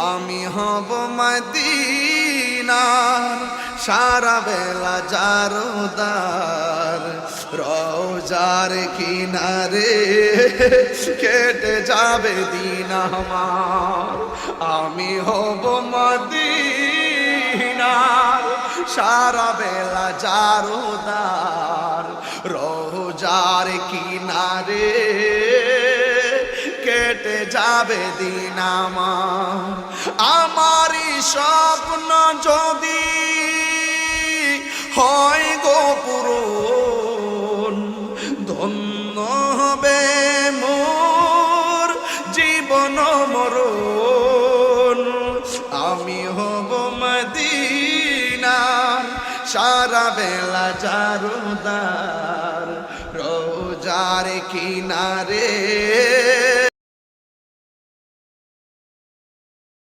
আমি হব মদিনার সারা বেলা জারদার রওজার কিনারে কেটে যাবে দিন আমার আমি হব মদিনার সারা বেলা জারদার রওজার কিনারে কেটে যাবে দিন আমারই স্বপ্ন যদি হয় গো পূরণ ধন্য হবে মোর জীবন মরণ আমি হব মদিনার সারা বেলা জারদার রওজার কিনারে